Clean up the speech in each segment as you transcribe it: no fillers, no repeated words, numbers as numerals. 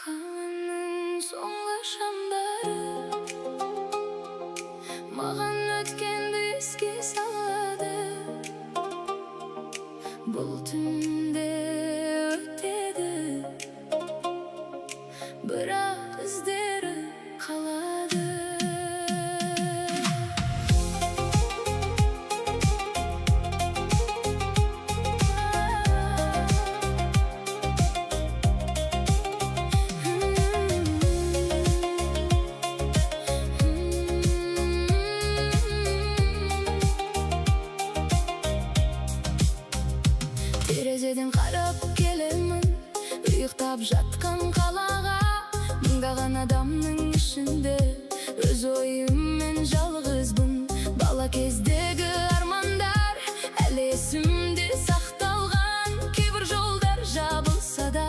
Kalanın soңғы шамдары маған өткенді еске салады. Бұл түнде өтеді, бірақ іздері қалады. Терезеден қарап келемін, ұйықтап жатқан қалаға. Мыңдаған адамның ішінде өз ойыммен жалғызбын. Бала кездегі армандар әлі есімде сақталған. Кейбір жолдар жабылса да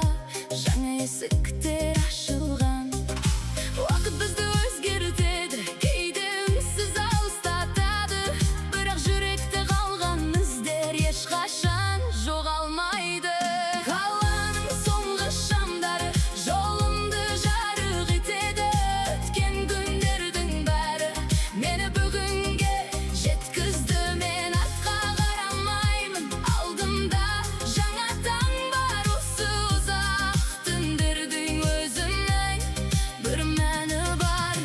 жаңа есіктер ашылған. Уақыт бізді өзгертеді, кейде үнсіз алыстатады, бірақ жүректе қалған іздер ешқашан жоғалмайды. Қаланың соңғы шамдары жолымды жарық етеді. Өткен күндердің бәрі мені бүгінге жеткізді. Мен артқа қарамаймын, алдымда жаңа таң бар. Осы ұзақ түндердің өзінің бір мәні бар.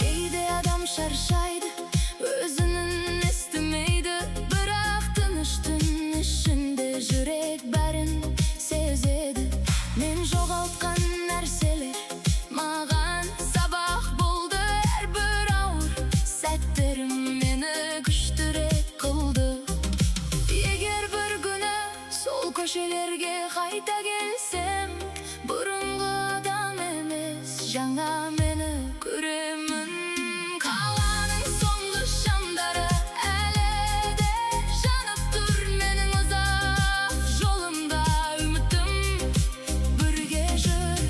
Кейде адам шаршайды, өзінің естімейді, бірақ тыныш түн ішінде жүрек бәрін сезеді. Мен жоғалтқан нәрселер маған сабақ болды. Әрбір ауыр сәттерім мені күштірек қылды. Егер бір күні сол көшелерге қайта келсем, бұрынғы адам емес, жаңа мені көремін. Қаланың соңғы шамдары әлі де жанып тұр менің ұзақ жолымда. Үмітім бірге жүр.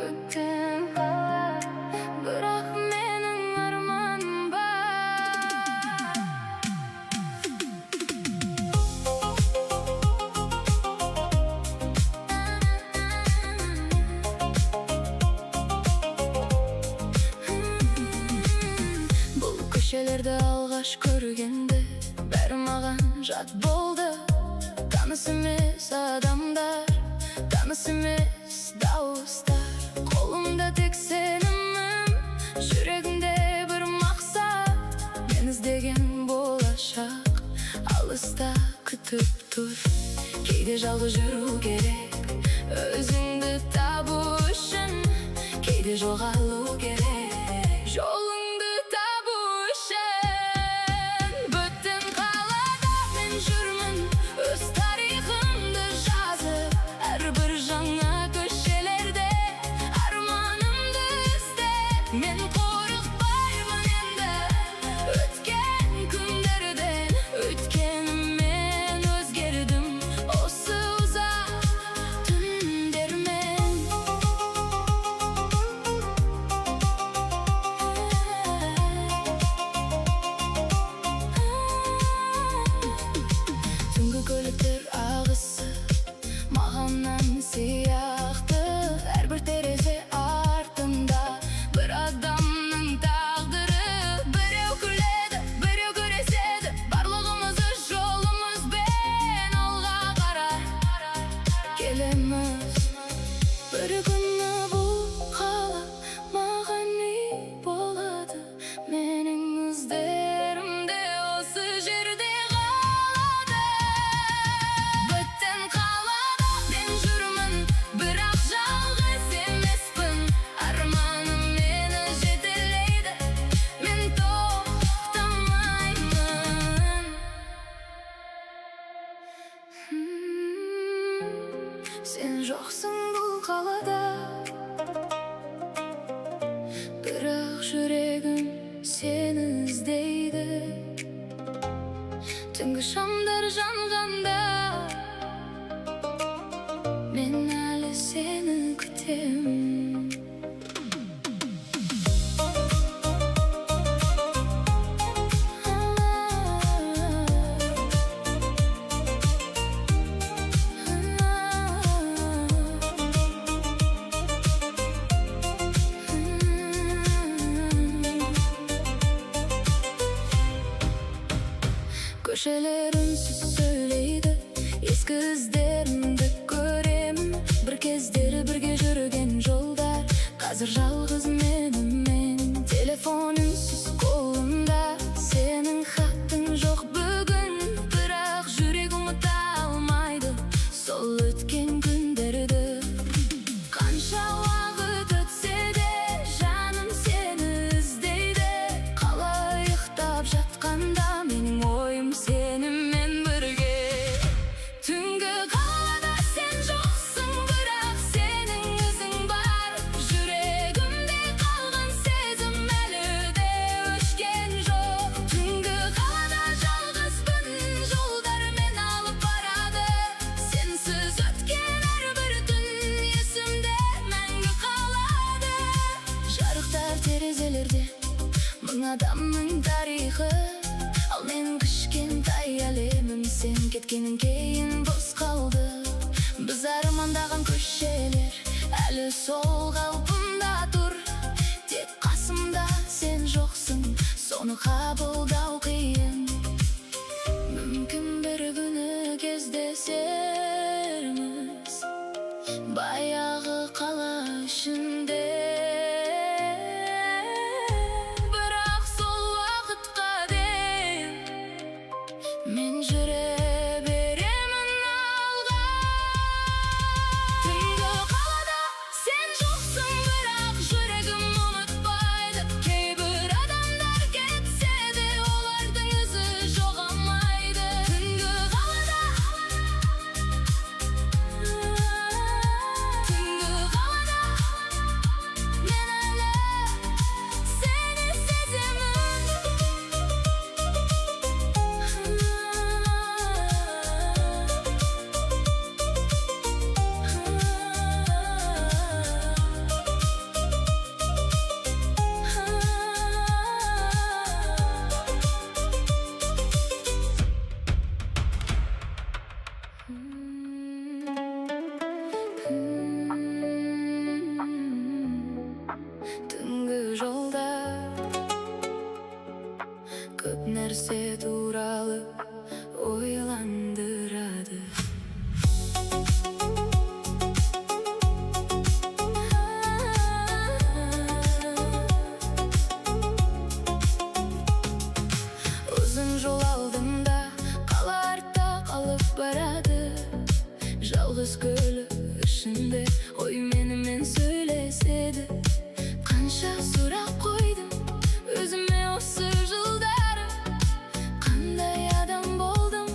Бүтін қала, бірақ менің арманым бар. Бұл көшелерді алғаш көргенде бәрі маған жат болды. Таныс емес адамдар, таныс емес дауыстар. Қолымда тек сенімім, жүрегімде бір мақсат. Мен іздеген болашақ алыста күтіп тұр. Кейде жалғыз жүру керек, өзіңді табу үшін. Кейде жоғалу керек, жолыңды табу үшін. Бүтін қалада мен жүрмін, өз тарихымды жазып. Әрбір жаңа көшелерде арманымды іздеп. Мен қорықпаймын енді өткен күндерден. Өткені мен өзгердім осы ұзақ түндермен. жоқсың бұл қалада. Бірақ жүрегім сені іздейді. Түнгі шамдар жанғанда мен әлі сені күтемін. Көшелер үнсіз сөйлейді, ескі іздерімді көремін. Бір кездері бірге жүрген жолдар, қазір жалғыз менімен. Телефон үнсіз қолымда, сенің хаттың жоқ бүгін. Бірақ жүрек ұмыта алмайды сол өткен күндерді. Қанша уақыт өтсе де жаным сені іздейді. Қалай ұйықтап жатқанда менің ойым сенімен бірге. Түнгі қалада сен жоқсың, бірақ сенің ізің бар. Жүрегімде қалған сезім әлі де өшкен жоқ. Түнгі қалада жалғызбын, жолдар мен алып барады. Сенсіз өткен әрбір түн есімде мәңгі қалады. Жарықтар терезелерде мың адамның тарихы, ал мен кішкентай әлемім. Сен кеткеннен кейін бос қалды. Біз армандаған көшелер әлі сол қалпында тұр. Тек қасымда сен жоқсың, соны қабылдау қиын. Мүмкін бір күні кездесерміз баяғы қала ішінде. Мен жүре беремін алға. Түнгі қалада сен жоқсың, бірақ жүрегім ұмытпайды. Кейбір адамдар кетсе де олардың ізі жоғалмайды. Түнгі қалада мен әлі сені сеземін. Түнгі жолда көп нәрсе туралы ойландырады. Ұзын жол алдымда, қала артта қалып барады. Жалғыз көлік ішінде ой менімен сөйлеседі. Қанша сұрақ қойдым өзіме осы жылдары. Қандай адам болдым,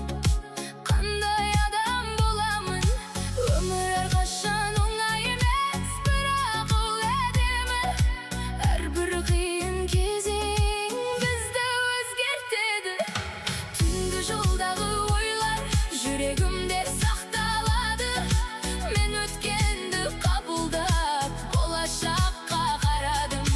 қандай адам боламын. Өмір әрқашан оңай емес, бірақ ол әдемі. Әрбір қиын кезең бізді өзгертеді. Түнгі жолдағы ойлар жүрегімде сақталады. Мен өткенді қабылдап болашаққа қарадым.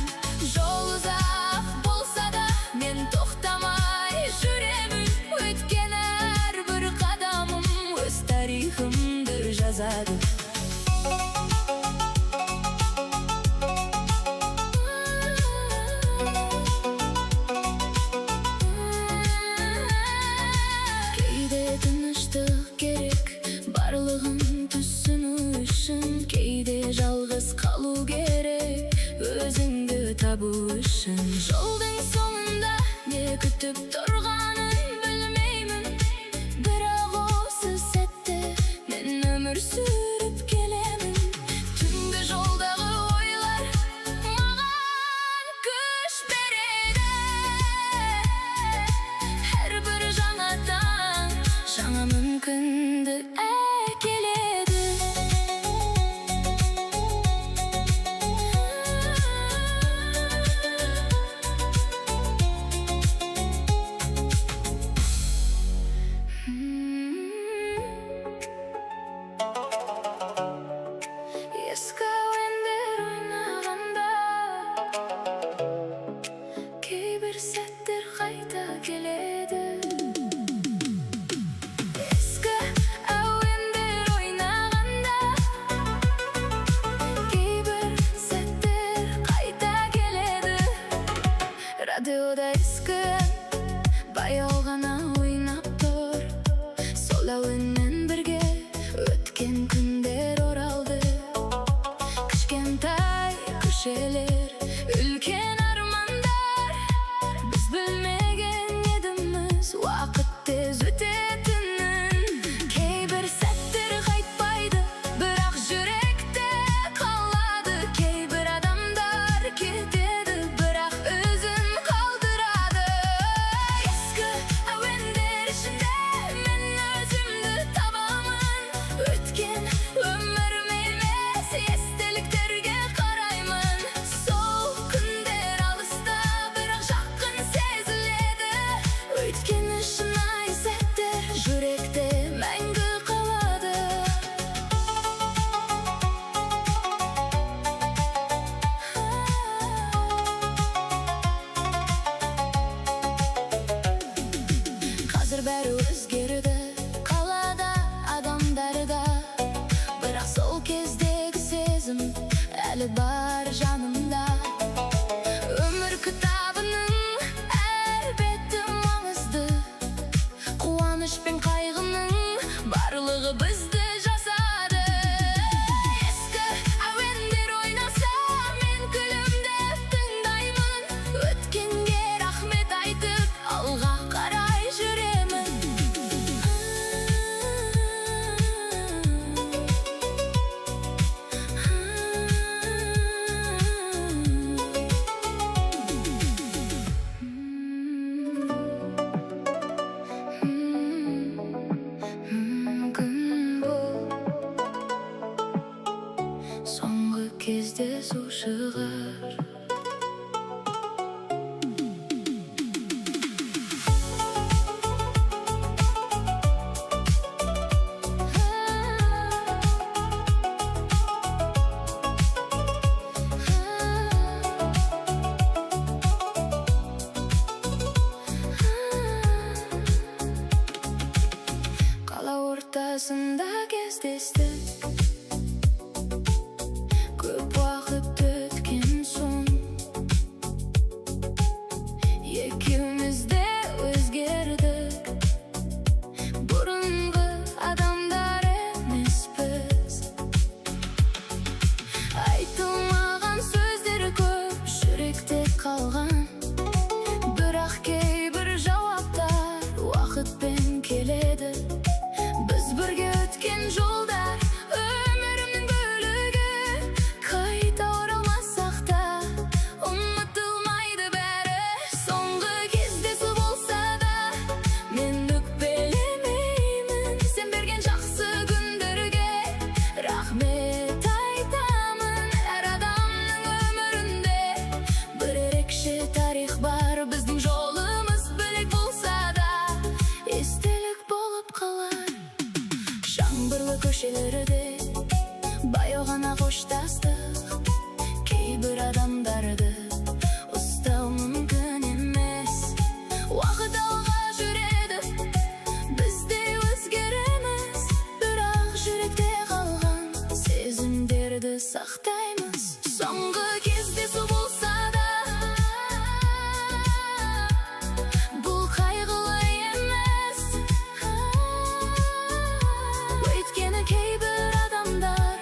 Жол ұзақ болса да мен тоқтамай жүремін. Өткен әрбір қадамым өз тарихымды жазады. Кейде тыныштық керек, барлығын түсіну үшін. Кейде жалғыз қалу керек, өзіңді табу үшін. Жолдың соңында не күтіп тұрғанын білмеймін, бірақ осы сәтте мен өмір сүріп гана ойнап тур, сол әуенмен бірге өткен күндер оралды. Кішкентай көшелер, үлкен армандар, біз білмеген едіміз уақыт тез өтетінін. Кейбір сәттер қайтпайды, бірақ жүректе қалады. Кейбір адамдар кетеді, бірақ өзін қалдырады. Ескі әуендер ішінде мен өзімді табамын. Өткен өмірім емес, естеліктерге қараймын. Сол күндер алыста, бірақ жақын сезіледі. Өйткені шынайы сәттер жүректе мәңгі қалады. Қазір бәрі өзгерді, қалада адамдары да, бірақ сол кездегі сезім әлі бар жанымда. Өмір кітабының әр беті маңызды, қуаныш пен қайғының барлығы бізді жасады. Ескі әуендер ойнаса, мен күлімдеп тыңдаймын. Өткенге рахмет айтып, алға қарай жүремін. Мүмкін бұл соңғы кездесу шығар. Қала ортасында кездестік, көп уақыт өткен соң екеуміз де өзгердік. Бұрынғы адамдар емеспіз. Айтылмаған сөздер көп жүректе қалған, бірақ кейбір жауаптар уақытпен келеді. Біз бірге өткен жолдар өмірімнің бөлігі, қайта оралмасақ та ұмытылмайды бәрі. Соңғы кездесу болса да мен өкпелемеймін. Сен берген жақсы күндерге рахмет айтамын. Әр адамның өмірінде бір ерекше тарих бар. Біздің жолымыз бөлек болса да естелік болып қалар. Жаңбырлы көшелерде баяу ғана қоштастық. Кейбір адамдарды ұстау мүмкін емес. Уақыт алға жүреді, біз де өзгереміз. Бірақ жүректе қалған сезімдерді сақтаймыз. Соңғы кездесу болса да бұл қайғылы емес. Өйткені кейбір адамдар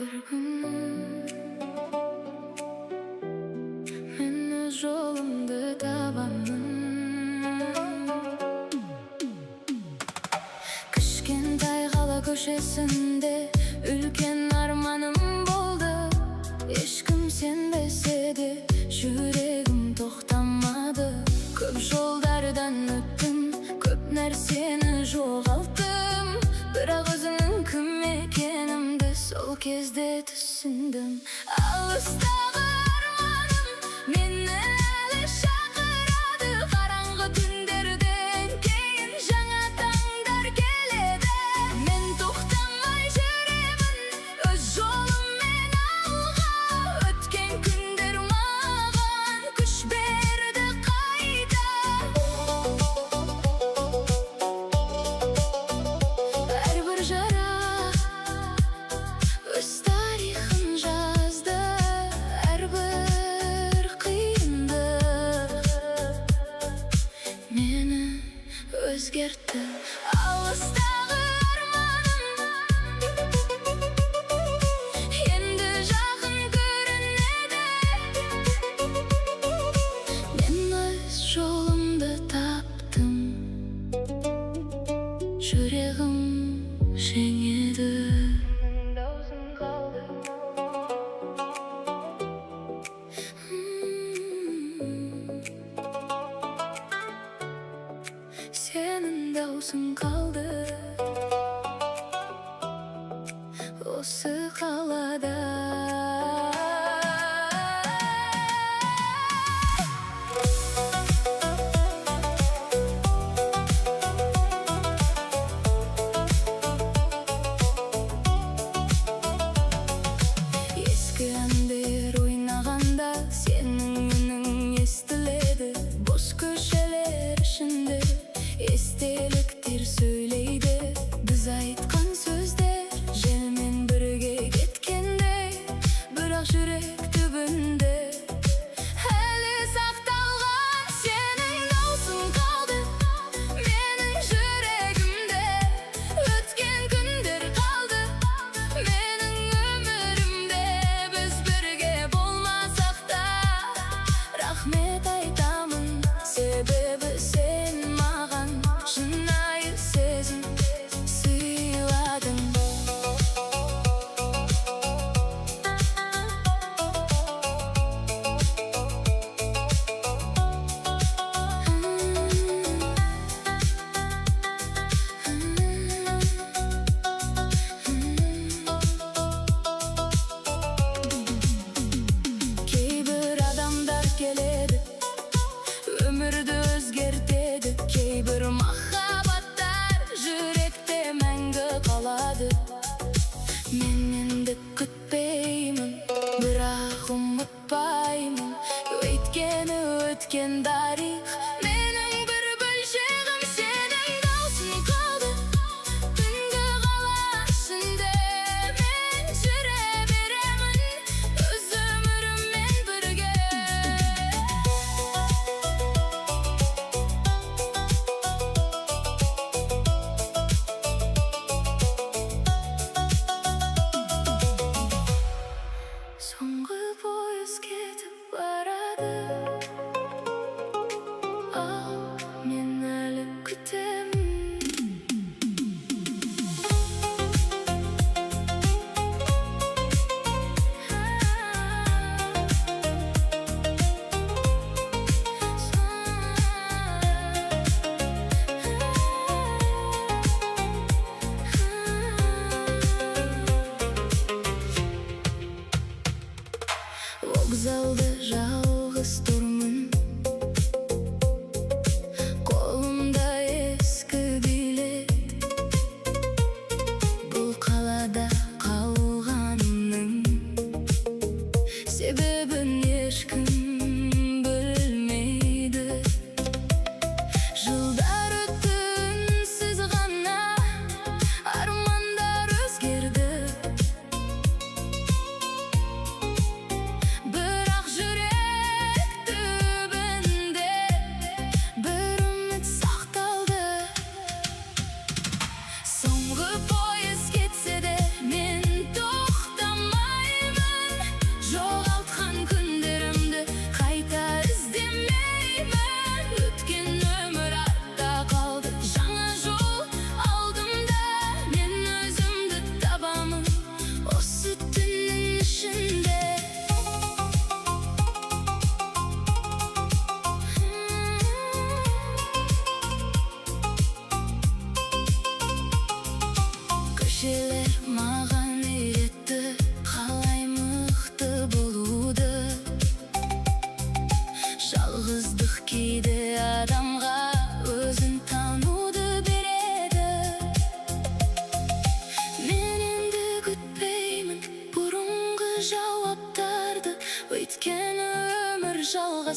bir gün men öz jolumdu tabanmın. Kışkentay qala köşesinde ülken armanım boldu. Eşkim senbese de yüreğim toxtamadı. Köp jollardan öttüm, köp nerseni joğalttım. Birak özümün kim ekenimdi sol kezde düşündüm. Alыстагы armanım meni әлі шақырады. Қараңғы түндерден кейін жаңа таңдар келеді. Мен тоқтамай жүремін өз жолыммен алға. Өткен күндер маған күш берді қайта. Әрбір жара өз тарихын жазды. Әрбір қиындық мені өзгертті. Алыстағы арманым енді жақын көрінеді. Мен өз жолымды таптым, жүрегім жеңеді. Даусың қалды. Senin даусың қалды осы қалада. Ескі әндер ойнағанда сенің үнің естіледі. Бос көшелер ішінде естеліктер сөйлейді. Біз айтқан сөздер желмен бірге кеткендей.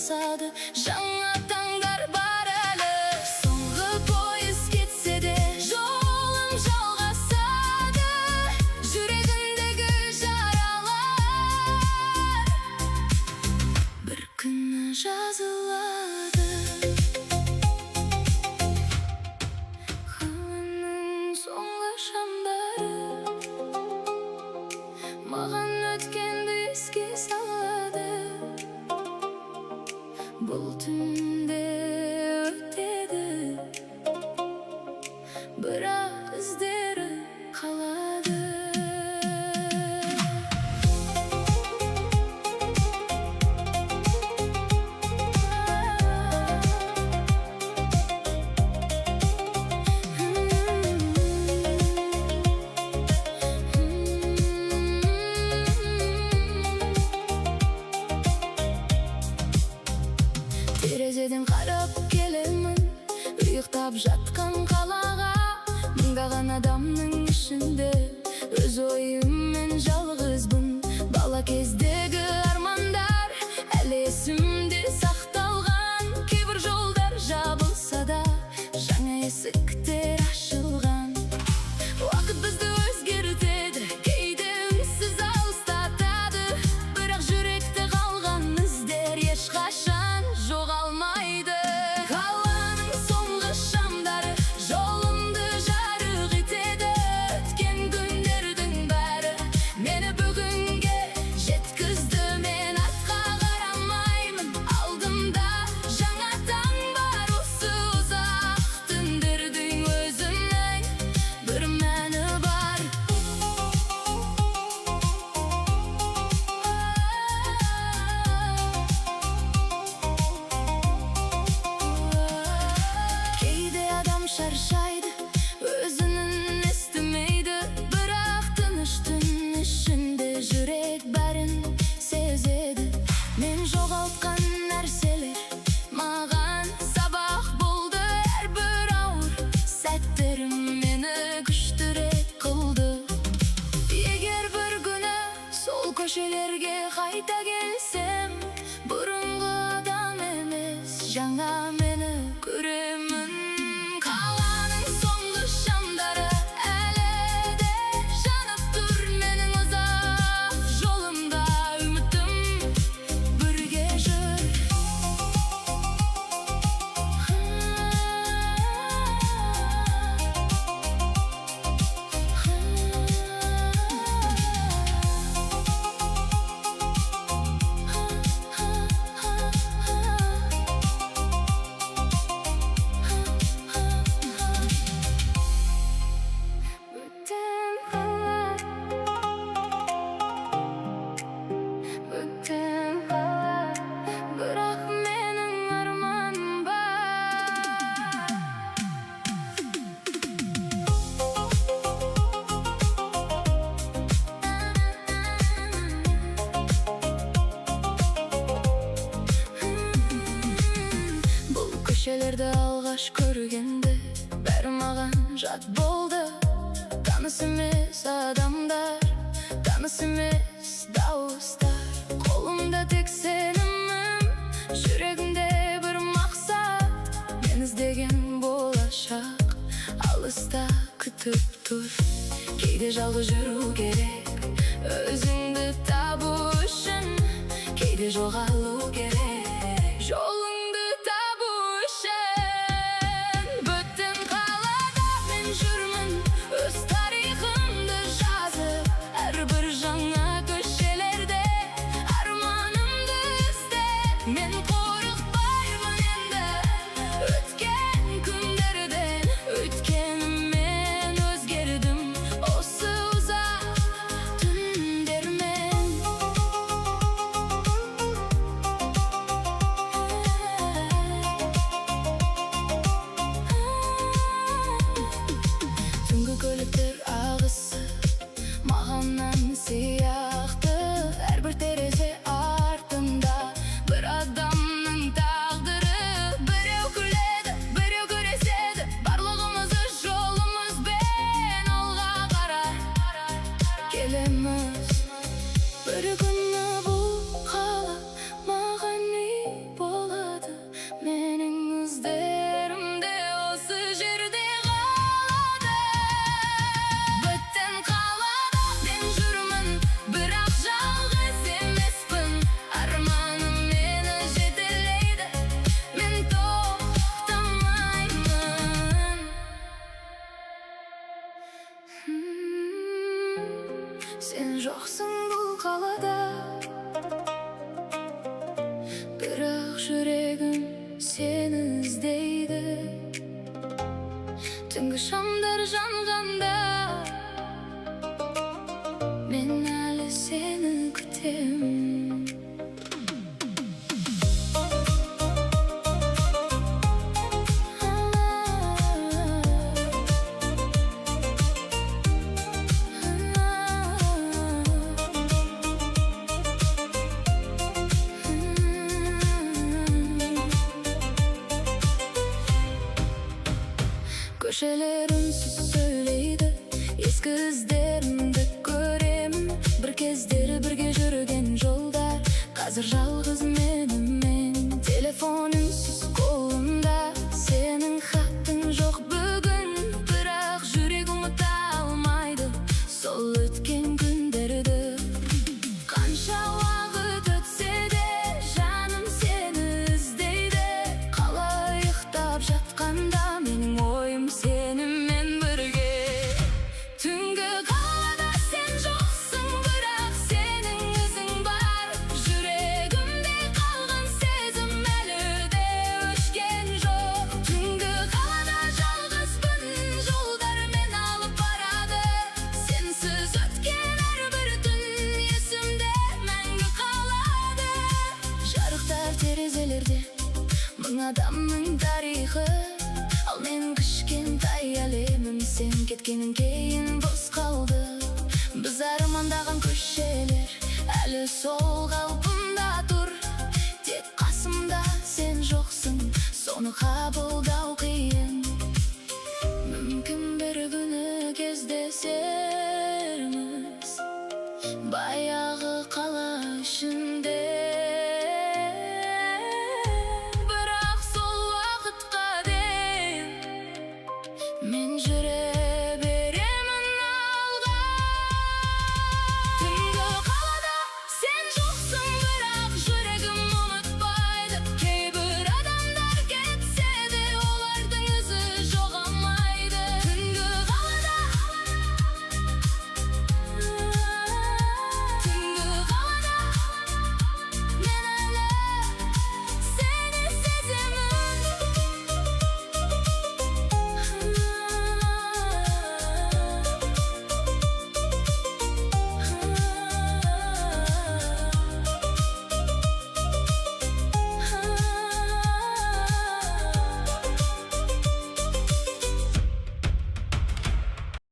басады, жаңа таңдар бар әлі. Соңғы пойыз кетсе де жолым жалғасады, жүрегімдегі жаралар бір күні жазылады. Қаланың соңғы шамдары маған өткенді еске салады. Бұл түнде өтеді, бірақ іздері қалады. Терезеден қарап келемін, ұйықтап жатқан қалаға. Мыңдаған адамның ішінде өз ойыммен жалғызбын. Бала кездегі армандар әлі есімде сақталған. Кейбір жолдар жабылса да жаңа есіктер ашылған. Уақыт бізді өзгертеді, кейде үнсіз алыстатады, бірақ жүректе қалған іздер ешқашан жоғалмайды. Қаланың соңғы шамдары жолымды жарық етеді. Өткен күндердің бәрі мені бүгінге жеткізді. Мен артқа қарамаймын, алдымда жаңа таң бар. Осы ұзақ түндердің өзінің бір мәні бар. Кейде адам шаршайды, өзінің естімейді, бірақ тыныш түн ішінде жүрек бәрін сезеді. Мен жоғалтқан нәрселер маған сабақ болды. Әрбір ауыр сәттерім мені күштірек қылды. Егер бір күні сол көшелерге қайта келсем, бұрынғы адам емес, жаңа мені көремін. Қаланың соңғы шамдары әлі де жанып тұр менің ұзақ жолымда. Үмітім бірге жүр. Бөтен қала, бірақ менің арманым бар. Бұл көшелерді алғаш көргенде бәрі маған жат болды. Таныс емес адамдар, таныс емес дауыстар. Қолымда тек сенімім, жүрегімде бір мақсат. Мен іздеген болашақ алыста күтіп тұр. Кейде жалғыз жүру керек, өзіңді табу үшін. Кейде жоғалу керек, жолыңды табу үшін. Бөтен қалада мен жүрмін, өз тарихымды жазып. Әрбір жаңа көшелерде арманымды іздеп. Мен қорықпаймын енді өткен күндерден, өйткені мен өзгердім осы ұзақ түндермен. Түнгі көліктер ағысы маған ән сияқты. Әрбір терезе артында бір адамның тағдыры. Біреу күледі, біреу күреседі, барлығымыз өз жолымызбен алға қарай келеміз. Бір күні бұл қала маған үй болады. Sen жоқсың бұл қалада, бірақ жүрегім сені іздейді. Түнгі шамдар жанғанда мен әлі сені күтемін. Көшелер үнсіз сөйлейді, ескі іздерімді көремін. Бір кездері бірге жүрген жолдар, қазір жалғыз менімен. Телефон үнсіз қолымда, сенің хаттың жоқ бүгін. Бірақ жүрек ұмыта алмайды сол өткен күндерді. Қанша уақыт өтсе де жаным сені іздейді. Қалай ұйықтап жатқанда менің ойым сенімен бірге. Түнгі қалада сен жоқсың, бірақ сенің ізің бар. Жүрегімде қалған сезім әлі де өшкен жоқ. Түнгі қалада жалғызбын, жолдар мені алып барады. Сенсіз өткен әрбір түн есімде мәңгі қалады. Жарықтар терезелерде мың адамның тарихы, ал мен кішкентай әлемім. Сен кеткеннен кейін бос қалды. Біз армандаған көшелер әлі сол қалпында тұр. Тек қасымда сен жоқсың, соны қабылдау